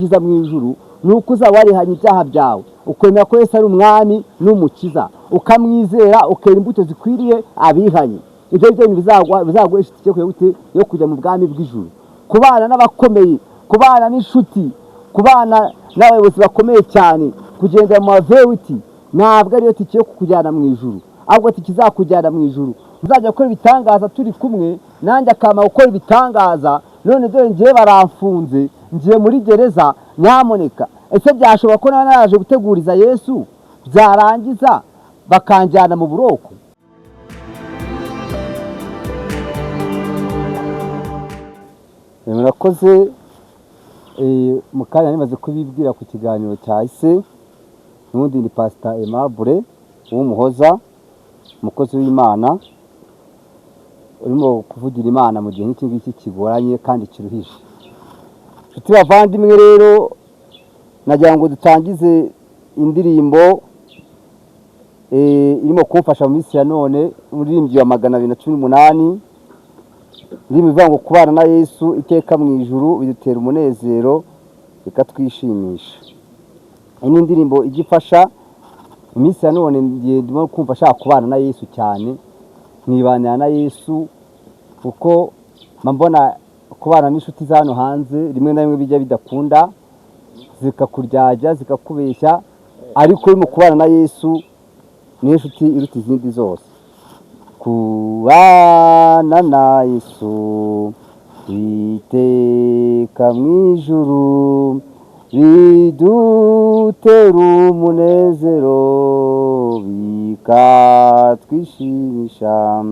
kiza mu ijuru nuko uzawarihanye ibyaha byawe ukwemera ko Yesu ari umwami n'umukiza ukamwizera ukera imbuto zikwiriye abihanye. Ibyo byo bizaguhesha itike yo kujya mu bwami bw'ijuru, kubana n'abakomeye, kubana n'inshuti, kubana n'abayobozi bakomeye cyane, kugendera mu mavewiti ntabwo ariyo tike yo kukujyana mu ijuru, ahubwo tike izakujyana mu ijuru. Uzajya gukora ibitangaza turi kumwe, nanjye akama gukora ibitangaza, none dore ngiye baramfunze, ngiye muri gereza, nyamuneka ese byashoboka ko naraje guteguriza Yesu byarangiza bakanjyana mu buroko? Murakoze. Mukanya nimaze kubibwira ku kiganiro cyahise, n'undi ni Pastor Aimable w'Umuhoza, umukozi w'Imana urimo kuvugira Imana mu gihe n'iki ngiki kigoranye kandi kiruhije. Nshuti bavandimwe, rero nagira ngo dutangize indirimbo irimo kumfasha mu minsi ya none, umuririmbyi wa 218 irimo ivuga ngo kubana na Yesu iteka mu ijuru bidutera umunezero bikatwishimisha. Iyi ni indirimbo igifasha mu minsi ya none, ndimo kumva shaka kubana na Yesu cyane, nkibanira na Yesu kuko mbona kubana n'inshuti zano hanze rimwe na rimwe bijya bidakunda, zikakuryajya zikakubeshya, ariko mu kubana na Yesu ni inshuti iruta izindi zose. Kubana na Yesu iteka mu ijuru bidutera umunezero bikatwishimisha.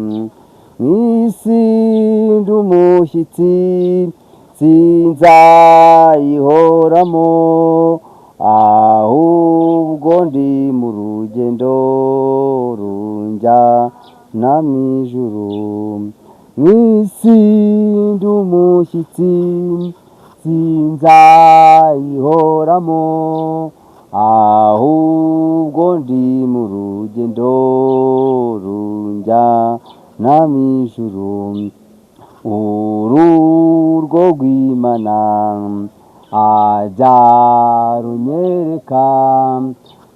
Mwisi ndi umushyitsi sinzayihoramo, ahubwo ndi mu rugendo runjyana mu ijuru. Mwisi ndi umushyitsi sinzayihoramo, ahubwo ndi mu rugendo runjyana mu ijuru. Ururwo rw'Imana ajya runyereka,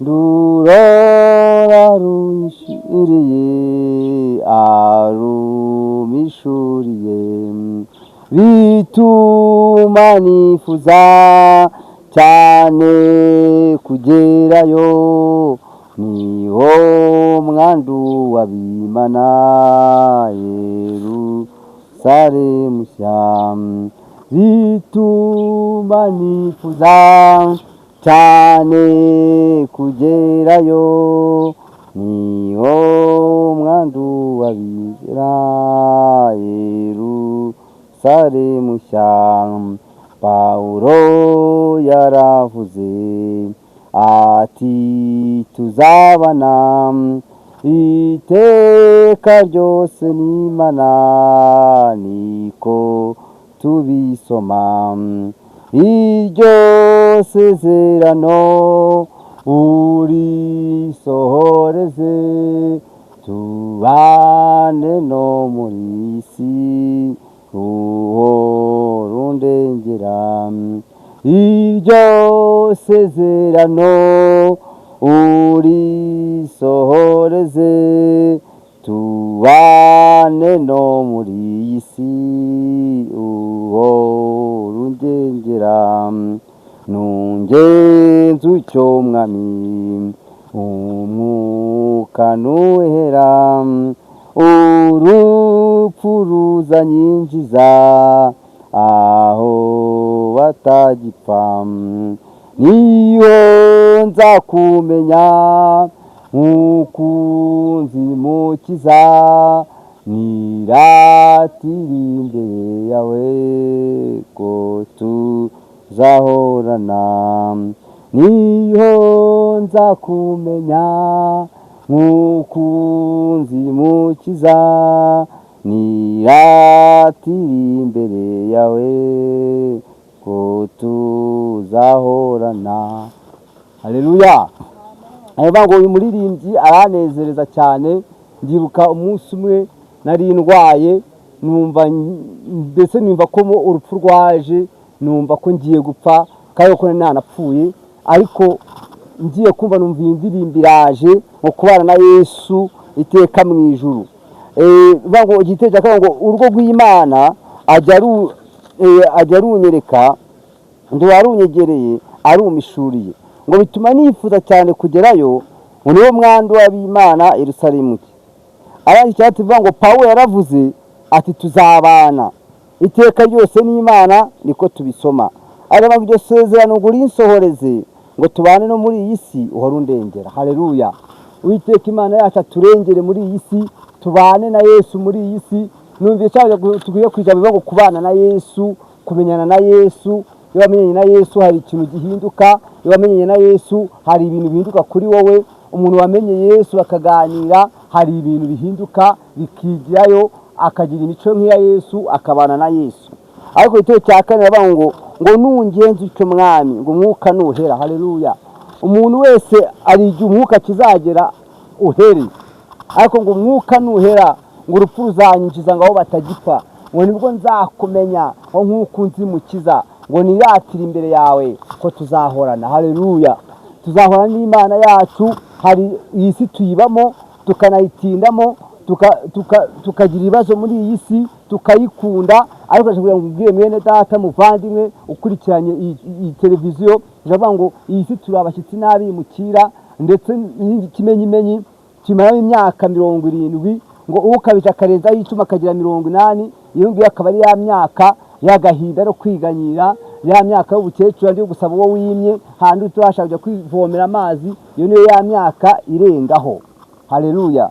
ndurora rushiriye arumishuriye, bituma nifuza cyane kugerayo. Niho mwandu w'Abimana Yerusalemu nshya, bituma nifuza cyane kugerayo. Niho mwandu w'abizera Yerusalemu nshya. Pawulo yaravuze ati tuzabana iteka ryose n'Imana, niko tubisoma. Iryo sezerano urisohoreze, tubane no muri isi urundengera. Iryo sezerano urisohoreze, tubane no muri iyi si urundengera. Nungenze utyo mwami umwuka nuhera, urupfu ruzanyinjiza aho batagipfa. Niyo nzakumenya mukunzi mukiza, niratira imbere yawe ko tuzahorana. Niyo nzakumenya mukunzi mukiza, niratira imbere yawe ko tuzahorana. Haleluya. Ngo uyu muririmbyi aranezereza cyane. Ndibuka umunsi umwe nari ndwaye, numva mbese numva ko urupfu rwaje, numva ko ngiye gupfa, kandi ko nanapfuye, ariko ngiye kumva numva indirimbo iraje ngo kubana na Yesu iteka mu ijuru. Bango igiteje akavuga ngo urugo rw'Imana ajya runyereka ndo warunyegereye arumishuriye, ngo bituma nifuza cyane kugerayo, ngo niwo mwandu w'Imana Yerusalemu. Abandi cyatuvuga ngo Pawulo yaravuze ati tuzabana iteka ryose n'Imana, niko tubisoma. Aravuga iryo sezerano ngo urinsohoreze, ngo tubane no muri iyi si uhora undengera. Haleluya. Uwiteka Imana yacu aturengere muri iyi si, tubane na Yesu muri iyi si. Numviye cyane tugiye kwijambo ngo kubana na Yesu, kumenyana na Yesu. Iyo wamenyanye na Yesu hari ikintu gihinduka, iyo wamenyanye na Yesu hari ibintu bihinduka kuri wowe. Umuntu wamenye Yesu bakaganira, hari ibintu bihinduka bikigirayo, akagira imico nk'iya Yesu, akabana na Yesu. Ariko icyo cya kane bavuga ngo nungenze icyo mwami, ngo umwuka nuhera. Haleluya. Umuntu wese ari igihe umwuka kizagera uhere, ariko ngo umwuka nuhera, ngo urupfu ruzanyinjiza ngaho batagipfa, ngo nibwo nzakumenya nk'uko unzi Mukiza, ngo niratire imbere yawe ko tuzahorana. Haleluya. Tuzahorana n'Imana yacu. Hari iyi si tuyibamo, tukanayitindamo, tukagira ibibazo muri iyi si, tukayikunda. Ariko ashobora kubwira mwene data muvandimwe ukurikiranye iyi televiziyo, ndavuga ngo iyi si turi abashyitsi n'abimukira, ndetse n'ikimenyimenyi kimara imyaka 70, ngo ukabije akarenzaho 10 akagira 80, iyo ngiyo akaba ari ya myaka y'agahinda no kwiganyira, ya myaka y'ubukecuru ari gusaba uwo wimye, handi turashaka kwivomera amazi, iyo niyo ya myaka irengaho. Haleluya.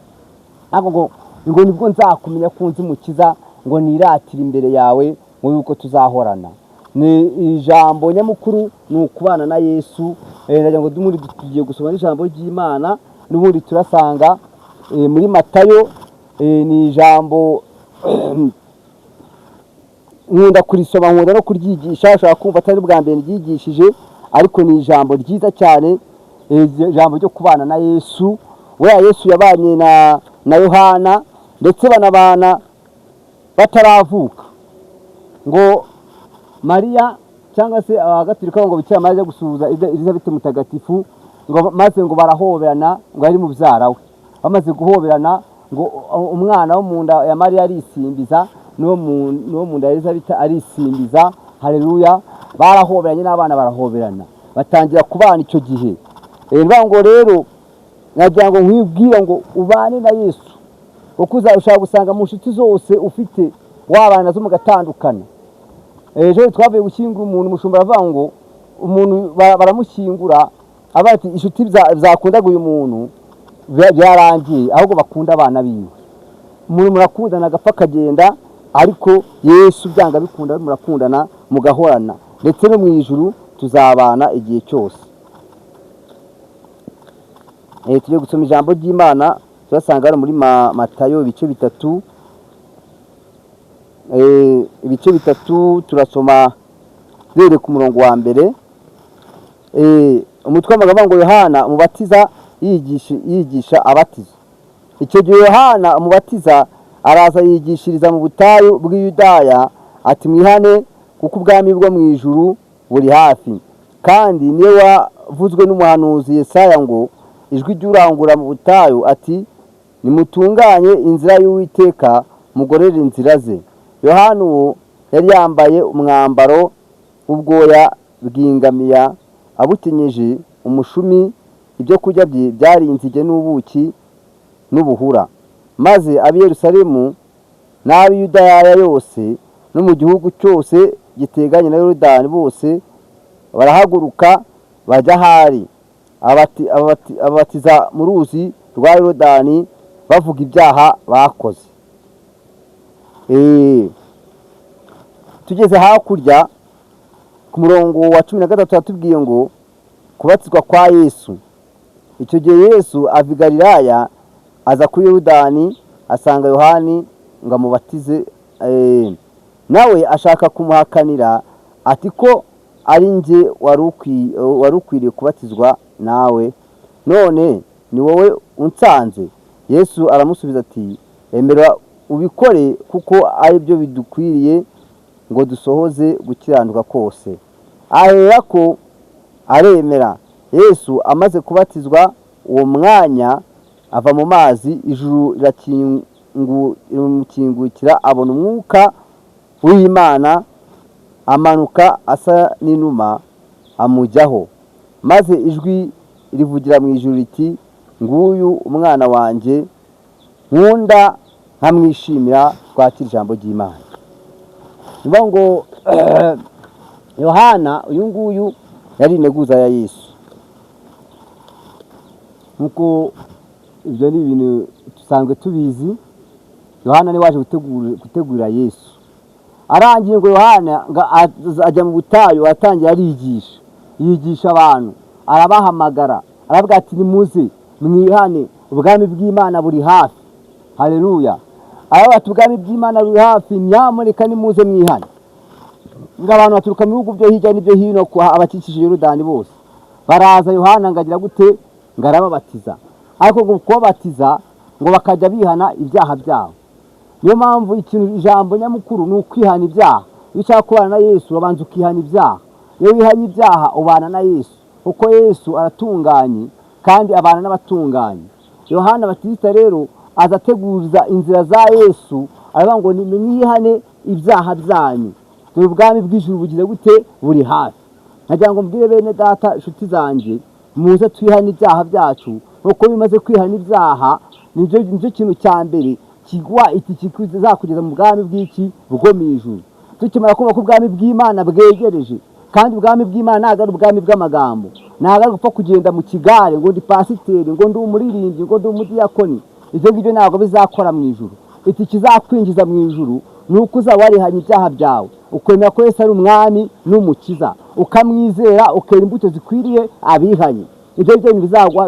Ngo nibwo nzakumenya ko unzi Mukiza, ngo niratire imbere yawe, ngo yuko tuzahorana. Ni ijambo nyamukuru, ni ukubana na Yesu. Ndagira ngo dumuri tugiye gusoma ijambo ry'Imana, n'ubundi turasanga muri Matayo. Ni ijambo nkunda kurisoma, nkunda no kuryigisha. Ushaka kumva atari bwa mbere ryigishije, ariko ni ijambo ryiza cyane, ijambo ryo kubana na Yesu. Yesu yabanye na Yohana, ndetse banabana bataravuka. Ngo Mariya cyangwa se Abagatolika ngo Bikira Mariya gusuhuza Elizabeth mutagatifu, ngo maze ngo barahoberana, ngo ari mu byara we. Bamaze guhoberana, ngo umwana wo mu nda ya Mariya arisimbiza, no mu nda ya Elizabeth arisimbiza. Haleluya. Barahoberanye n'abana barahoberana, batangira kubana icyo gihe. Ngo rero nagira ngo nkwibwira ngo ubane na Yesu, kuko ushaka gusanga mu nshuti zose ufite wabana nazo mugatandukana. Ejo twavuye gushyingura umuntu, umushumba aravuga ngo umuntu baramushyingura, abati inshuti zakundaga uyu muntu byarangiye, ahubwo bakunda abana biwe. Umuntu murakundana agapfa kagenda, ariko Yesu byanga bikunda murakundana mugahorana, ndetse no mu ijuru tuzabana igihe cyose. Tugiye gusoma ijambo ry'Imana, turasanga hano muri Matayo ibice 3. Ibice 3 turasoma rere ku murongo wa mbere. Umutwe w'amagambo ngo Yohana umubatiza yigisha abatiza. Icyo gihe Yohana umubatiza araza yigishiriza mu butayu bw'Yudaya, ati mwihane kuko ubwami bwo mu ijuru buri hafi. Kandi niwe wavuzwe n'umuhanuzi Yesaya ngo ijwi ry'urangura mu butayu ati nimutunganye inzira y'Uwiteka, mugorere inzira ze. Yohana uwo yari yambaye umwambaro w'ubwoya bw'ingamiya, abutenyeje umushumi, ibyo kurya bye byari inzige n'ubuki n'ubuhura. Maze ab'i Yerusalemu n'ab'i Yudaya yose no mu gihugu cyose giteganye na Yorodani bose barahaguruka bajya hari abatiza mu ruzi rwa Yorodani, bavuga ibyaha bakoze. Tugeze hakurya ku murongo wa 13 atubwiye ngo kubatizwa kwa Yesu. Icyo gihe Yesu ava i Galilaya aza kuri Yorodani, asanga Yohani ngo amubatize. Nawe ashaka kumuhakanira ati ko ari nge wari ukwiriye kubatizwa nawe, none ni wowe unsanze? Yesu aramusubiza ati emera ubikore, kuko ari byo bidukwiriye ngo dusohoze gukiranuka kose. ahera ko aremera. Yesu amaze kubatizwa uwo mwanya ava mu mazi, ijuru riramukingukira, abona umwuka w'Imana amanuka asa n'inuma amujyaho, maze ijwi rivugira mu ijuru riti, nguyu umwana wanjye nkunda nkamwishimira. Twakira ijambo ry'Imana. Niyo ngo Yohana uyu nguyu yari integuza ya Yesu. Nkuko ibyo ni ibintu dusanzwe tubizi, Yohana ni waje gutegurira Yesu. Arangiye ngo Yohana ajya mu butayu, atangira yigisha abantu, arabahamagara, aravuga ati nimuze mwihane, ubwami bw'Imana buri hafi. Haleluya. Aravuga ati ubwami bw'Imana buri hafi, nyamuneka nimuze mwihane. Ngo abantu baturuka mu bihugu byo hirya n'ibyo hino, abakikije Yorodani bose baraza. Yohana ngagira gute? Ngarababatiza. Ariko ngo kubabatiza ngo bakajya bihana ibyaha byabo. Niyo mpamvu ikintu ijambo nyamukuru ni ukwihana ibyaha. Iyo ushaka kubana na Yesu urabanza ukihana ibyaha. Iyo wihanye ibyaha ubana na Yesu, kuko Yesu aratunganye kandi abana n'abatunganye. Yohana Batista rero azateguza inzira za Yesu, aravuga ngo nimwihane ibyaha byanyu, dore ubwami bw'ijuru bugize gute? Buri hafi. Nagira ngo mbwire bene data, inshuti zanjye, muze twihane ibyaha byacu, kuko bimaze kwihana ibyaha nicyo kintu cya mbere kigwa kizakugeza mu bwami bw'iki? Bwo mu ijuru. Tukimara kumva ko ubwami bw'Imana bwegereje, kandi ubwami bw'Imana ntabwo ari ubwami bw'amagambo, ntabwo ari gupfa kugenda mu kigare ngo ndi pasiteri, ngo ndi umuririmbyi, ngo ndi umudiyakoni. Ibyo ngibyo ntabwo bizakora mu ijuru. Iki kizakwinjiza mu ijuru ni uko uzaba warihanye ibyaha byawe, ukwemera ko Yesu ari umwami n'umukiza, ukamwizera, ukera imbuto zikwiriye abihanye. Ibyo ngibyo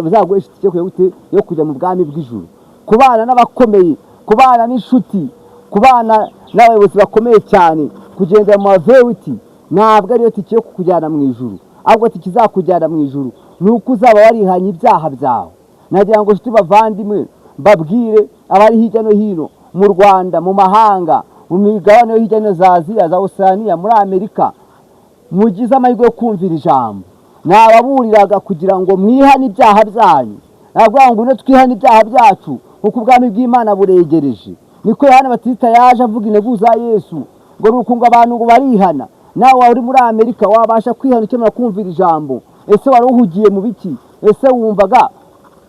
bizaguhesha itike yo kujya mu bwami bw'ijuru, kubana n'abakomeye, kubana n'inshuti, kubana n'abayobozi bakomeye cyane, kugendera mu mavewiti, ntabwo ariyo tike yo kukujyana mu ijuru. Ahubwo tike izakujyana mu ijuru ni uko uzaba warihanye ibyaha byawe. Nagira ngo inshuti bavandimwe mbabwire abari hirya no hino mu Rwanda, mu mahanga, mu migabane yo hirya no za Aziya, za Oceania, muri Amerika, mugize amahirwe yo kumvira ijambo. Nababuriraga kugira ngo mwihane ibyaha byanyu. Navuga ngo twihane ibyaha byacu kuko ubwami bw'Imana buregereje. Niko Yohana Batista yaje avuga integuza za Yesu, ngo nuko ngo abantu ngo barihana. Nawe uri muri Amerika wabasha kwihana ukemera kumvira ijambo. Ese wari uhugiye mu biki? Ese wumvaga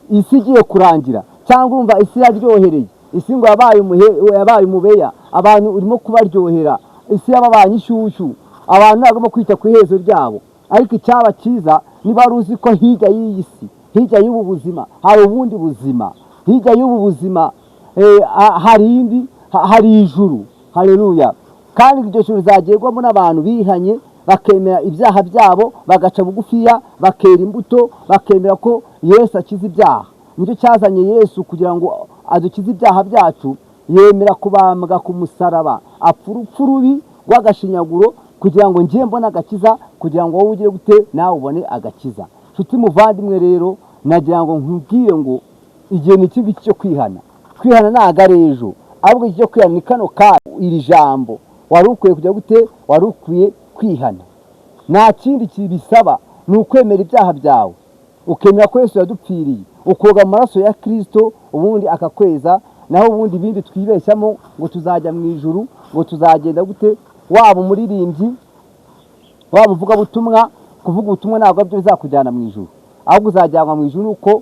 isi igiye kurangira, cyangwa umva isi yaryohereye? Isi ngo yabaye umubeya, abantu urimo kubaryohera. Isi yababanye ishyushyu, abantu ntabwo kwita ku iherezo ryabo. Ariko icyaba cyiza niba ruzi ko hirya y'iyi si, hirya y'ubu buzima hari ubundi buzima. Hirya y'ubu buzima hari ijuru. Haleluya. Kandi iryo juru rizagerwamo n'abantu bihanye, bakemera ibyaha byabo, bagaca bugufiya, bakera imbuto, bakemera ko Yesu akiza ibyaha. Nicyo cyazanye Yesu kugira ngo adukize ibyaha byacu. Yemera kubambwa ku musaraba, apfa urupfu rubi rw'agashinyaguro kugira ngo ngiye mbone agakiza, kugira ngo wowe ugire gute? Nawe ubone agakiza. Nshuti muvandimwe rero, nagira ngo nkubwire ngo igihe ni iki cyo kwihana. Kwihana ntabwo ari ejo, ahubwo iki cyo kwihana ni kano kanya. Iri jambo wari ukwiye kujya gute? Wari ukwiye kwihana. Nta kindi kibisaba, ni ukwemera ibyaha byawe, ukemera ko Yesu yadupfiriye, ukoga mu maraso ya Kristo, ubundi akakweza. Naho ubundi bindi twibeshyamo ngo tuzajya mu ijuru, ngo tuzagenda gute? Waba umuririmbyi, waba uvuga butumwa, kuvuga ubutumwa ntabwo byo bizakujyana mu ijuru. Ahubwo uzajyanwa mu ijuru uko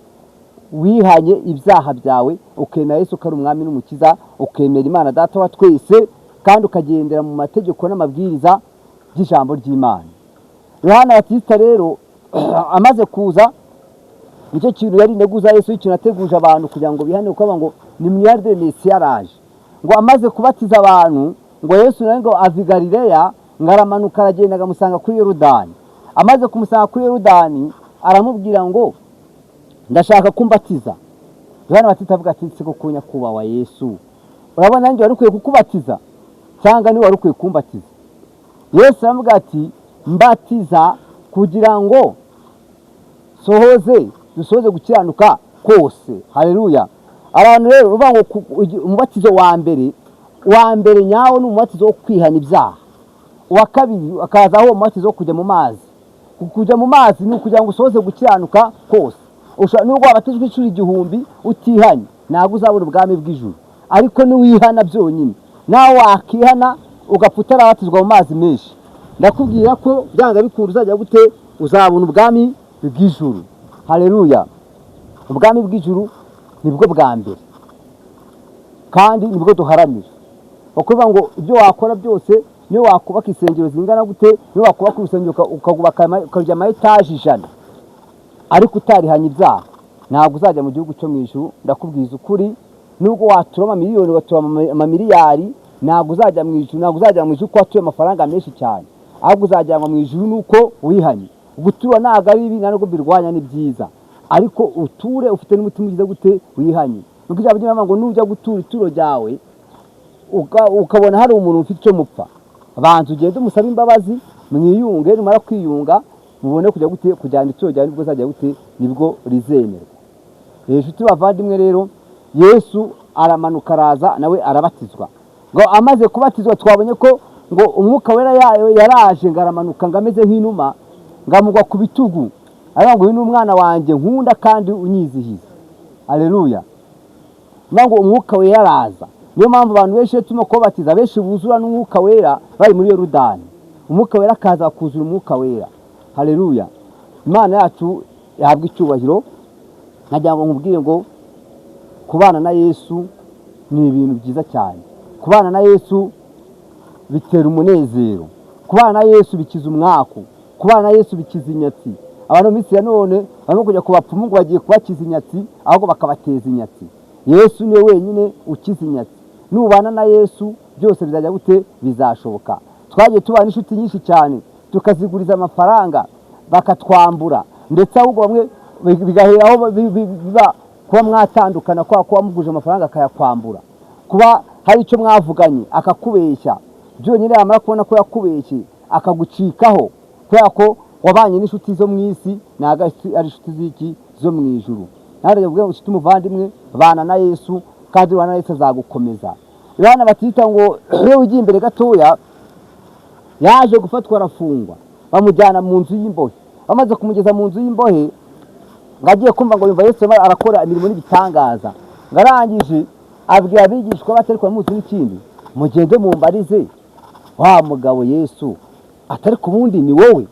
wihanye ibyaha byawe, ukemera Yesu ko ari umwami n'umukiza, ukemera Imana Data wa twese, kandi ukagendera mu mategeko n'amabwiriza by'ijambo ry'Imana. Yohana Batista rero amaze kuza, nicyo kintu yari integuza Yesu, ikintu ateguje abantu kugira ngo bihane, uko ngo ni mwiyarde Mesiya araje. Ngo amaze kubatiza abantu, ngo Yesu nawe ngo ava i Galileya, ngo aramanuka aragenda amusanga kuri Yorodani. Amaze kumusanga kuri Yorodani, aramubwira ngo ndashaka kumbatiza. Yohana Batista avuga ati se koko nyakubahwa Yesu, urabona nanjye wari ukwiye kukubatiza cyangwa ni wari ukwiye kumbatiza? Yesu aramubwira ati mbatiza kugira ngo dusohoze gukiranuka kose. Haleluya. Abantu rero uvuga ngo umubatizo wa mbere nyawo ni umubatizo wo kwihana ibyaha. uwa kabiri akazaho umubatizo wo kujya mu mazi. Kujya mu mazi ni ukugira ngo usohoze gukiranuka kose. Nubwo wabatijwe inshuro 1000 utihanye ntabwo uzabona ubwami bw'ijuru, ariko niwihana byonyine nawe wakihana ugapfa utarabatizwa mu mazi menshi, ndakubwira ko byanga bikuru uzajya gute uzabona ubwami bw'ijuru. Haleluya! Ubwami bw'ijuru nibwo bwa mbere kandi nibwo duharanira. Bakuvuga ngo ibyo wakora byose, niyo wakubaka isengero zingana gute, niyo wakubaka urusengero ukagubaka ukajya ama etaje 100, ariko utarihanye ibyaha ntabwo uzajya mu gihugu cyo mu ijuru. Ndakubwiza ukuri, nubwo waturama miliyoni waturama amamiliyari, ntabwo uzajya mu ijuru. Ntabwo uzajya mu ijuru ko watuye amafaranga menshi cyane, ahubwo uzajyanwa mu ijuru nuko wihanye. Gutura ntabwo ari bibi, ntabwo birwanya, ni byiza, ariko uture ufite n'umutima ugize gute wihanye. Nuko ijambo ry'Imana ngo nujya gutura ituro ryawe ukabona hari umuntu ufite icyo mupfa, banza ugende umusabe imbabazi, mwiyunge. Numara kwiyunga mubone kujya gute kujyana ituro ryawe, nibwo uzajya gute nibwo rizemerwa. Inshuti bavandimwe rero, Yesu aramanuka araza nawe arabatizwa. Ngo amaze kubatizwa twabonye ko ngo umwuka wera yaraje ngaramanuka ngameze nk'inuma, ngamugwa ku bitugu, aravuga ngo uyu ni umwana wanjye nkunda kandi unyizihiza. Haleluya! Ngo umwuka wera yaraza. Niyo mpamvu abantu benshi tuma kubatiza benshi buzura n'umwuka wera bari muri Yorodani. Umwuka wera akaza kuzura umwuka wera. Haleluya! Imana yacu yahabwa icyubahiro. Nagira ngo nkubwire ngo kubana na Yesu ni ibintu byiza cyane. Kubana na Yesu bitera umunezero. Kubana na Yesu bikiza umwaku. Kubana na Yesu bikiza inyatsi. Abantu b'isi ya none barimo kujya kubapfumu ngo bagiye kubakiza inyatsi, ahubwo bakabateza inyatsi. Yesu niwe wenyine ukiza inyatsi. Nubana na Yesu byose bizajya gute bizashoboka. Twagiye tubana inshuti nyinshi cyane, tukaziguriza amafaranga bakatwambura, ndetse ahubwo bamwe bigaheraho biba kuba mwatandukana kwa kuba muguje amafaranga akayakwambura, kuba hari icyo mwavuganye akakubeshya, byonyine yamara kubona ko yakubeshye akagucikaho, kubera ko wabanye n'inshuti zo mu isi naga ari inshuti z'iki zo mu ijuru. Nare yavuga ngo inshuti muvandimwe bana na Yesu, kandi bana na Yesu azagukomeza. Ibana batita ngo iyo ugiye imbere gatoya yaje gufatwa arafungwa, bamujyana mu nzu y'imbohe. Bamaze kumugeza mu nzu y'imbohe, ngagiye kumva ngo yumva Yesu arakora imirimo n'ibitangaza. Ngarangije abwira abigishwa batari kwa muzi n'ikindi, mugende mumbarize wa mugabo Yesu atari ku bundi ni wowe.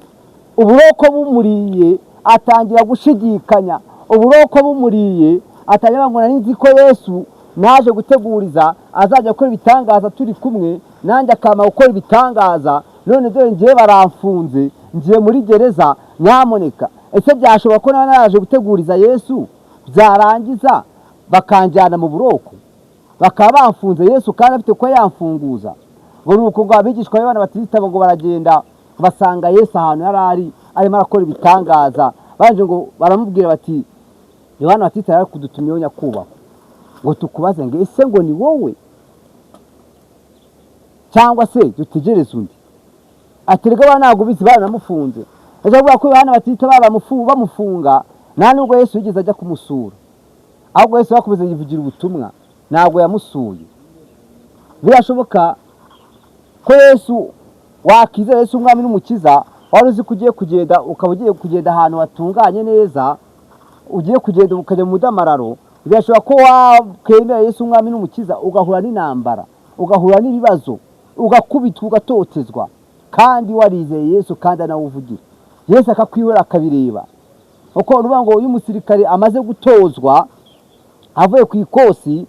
Uburoko bumuriye atangira gushidikanya, uburoko bumuriye atangira ngo nzi ko Yesu naje guteguriza azajya gukora ibitangaza turi kumwe, nanjye akama gukora ibitangaza. None dore ngiye baramfunze, ngiye muri gereza, nyamuneka ese byashoboka ko naje guteguriza Yesu byarangiza bakanjyana mu buroko, bakaba bamfunze Yesu kandi afite ko yamfunguza? Ngo nuko ngo abigishwa b'Abana Batista ngo baragenda basanga Yesu ahantu yarari arimo arakora ibitangaza. Banje ngo baramubwira bati Yohana Batista yari kudutumyeho nyakubahwa ngo tukubaze ngo ese ngo ni wowe cyangwa se dutegereze undi? Atirega bana ntabwo bizi banamufunze. Azavuga ko Yohana Batista bamufunga nta nubwo Yesu yigeze ajya kumusura, ahubwo Yesu yakomeza yivugira ubutumwa, ntabwo yamusuye. Birashoboka ko Yesu wakiza Yesu umwami n'umukiza, wari uzi kugiye kugenda ukaba ugiye kugenda ahantu hatunganye neza, ugiye kugenda ukajya mu mudamararo. Birashoboka ko wakemera Yesu umwami n'umukiza ugahura n'intambara, ugahura n'ibibazo, ugakubitwa, ugatotezwa, kandi warizeye Yesu kandi anawuvugira. Yesu akakwihora akabireba. Uko uruvuga ngo uyu musirikare amaze gutozwa avuye ku ikosi,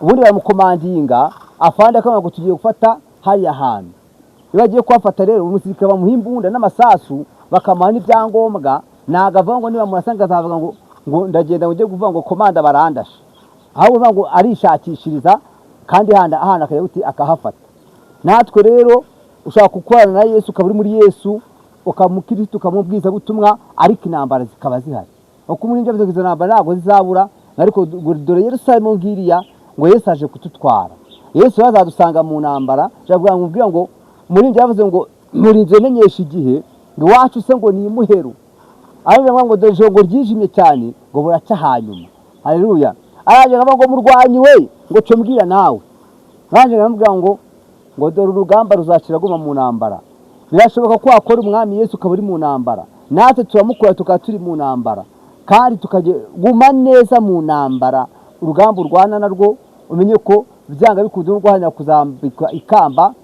ubundi baramukomandinga afande akamara ngo tugiye gufata hariya hantu. Iyo bagiye kuhafata rero umusirikare bamuha imbunda n'amasasu, bakamuha n'ibyangombwa. Ntago avuga ngo niba murasanga azavuga ngo ndagenda ngo ujye kuvuga ngo komanda barandashe, ahubwo uvuga ngo arishakishiriza kandi ahana akajya guti akahafata. Natwe rero ushaka gukorana na Yesu, ukaba uri muri Yesu, ukamukirisitu, ukamubwiza butumwa, ariko intambara zikaba zihari. Uko muri njye bizo intambara ntabwo zizabura, ariko dore Yerusalemu ngiriya ngo Yesu aje kututwara. Yesu yazadusanga mu ntambara. Javuga ngo muri njye yavuze ngo murinze menyesha igihe ngo wacu se ngo ni imuheru. Aravuga ngo dore jongo ryijimye cyane ngo buracya hanyuma. Haleluya! Araje ngo murwanyi we ngo cyo mbwira nawe. Nanje ngamubwira ngo dore urugamba ruzakira guma mu ntambara. birashoboka ko wakora umwami Yesu ukaba uri mu ntambara, natwe turamukora tukaba turi mu ntambara, kandi tukaguma neza mu ntambara. Urugamba urwana narwo umenye ko byanga bikunze no guharanira kuzambikwa ikamba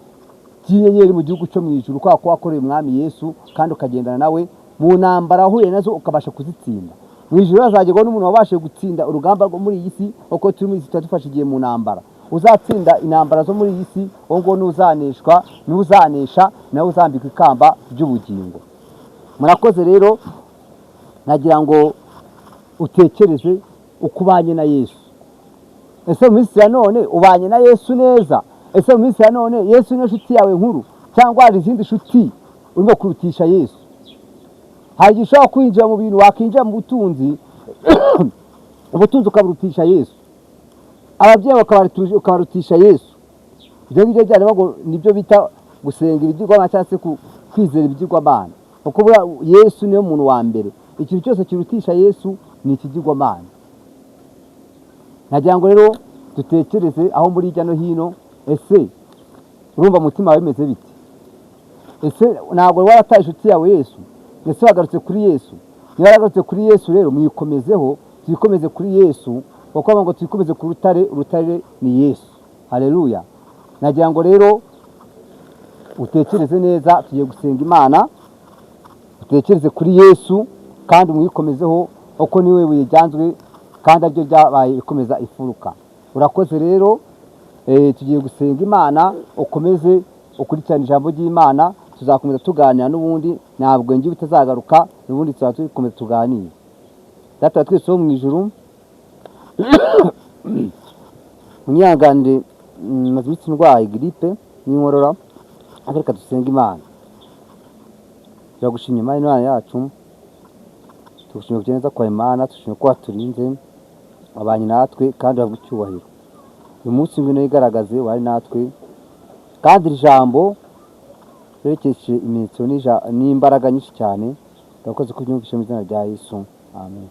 ry'inyenyeri mu gihugu cyo mu ijuru, kwa ko wakoreye umwami Yesu kandi ukagendana nawe mu ntambara ahuye nazo ukabasha kuzitsinda. Mu ijuru hazagerwaho n'umuntu wabashije gutsinda urugamba rwo muri iyi si, kuko turi muri iyi si tudufasha igihe mu ntambara. Uzatsinda intambara zo muri iyi si, uwo ngo n'uzanesha nawe uzambikwa ikamba ry'ubugingo. Murakoze rero, nagira ngo utekereze uko ubanye na Yesu. Ese mu minsi ya none ubanye na Yesu neza? Ese mu minsi ya none Yesu ni inshuti yawe nkuru, cyangwa hari izindi nshuti urimo kurutisha Yesu? Hari igihe ushobora kwinjira mu bintu, wakinjira mu butunzi ubutunzi ukaburutisha Yesu, ababyeyi ukabarutisha Yesu. Ibyo ngibyo byari bago nibyo bita gusenga ibigirwamana cyangwa se kwizera ibigirwamana, kuko Yesu niyo muntu wa mbere. Ikintu cyose kirutisha Yesu ni ikigirwamana. Nagira ngo rero dutekereze aho muri hirya no hino, ese urumva umutima wawe bimeze bite? Ese ntabwo warataye inshuti yawe Yesu? Ese wagarutse kuri Yesu? Niba waragarutse kuri Yesu rero mwikomezeho, tuyikomeze kuri Yesu, kuko ngo tuyikomeze ku rutare, urutare ni Yesu. Haleluya. Nagira ngo rero utekereze neza, tugiye gusenga Imana, utekereze kuri Yesu kandi mwikomezeho, uko niwe wijyanzwe kandi aryo byabaye bikomeza ifuruka. Urakoze rero, tugiye gusenga Imana, ukomeze ukurikirana ijambo ry'Imana. Tuzakomeza tuganira n'ubundi, ntabwo ngiye bitazagaruka, n'ubundi tuzakomeza tuganire. Data wa twese wo mu ijuru, unyihanganire maze iminsi ndwaye gripe n'inkorora, ariko dusenga Imana. Turagushimye Imana yacu, tugushimye neza kwa Imana, tugushimye ko waturinze, abanye natwe kandi wavuga icyubahiro. Uyu munsi ngwino yigaragaze wari natwe, kandi ijambo twerekeje iminsi n'imbaraga nyinshi cyane. Turakoze ko byumvishe mu izina rya Yesu. Amen.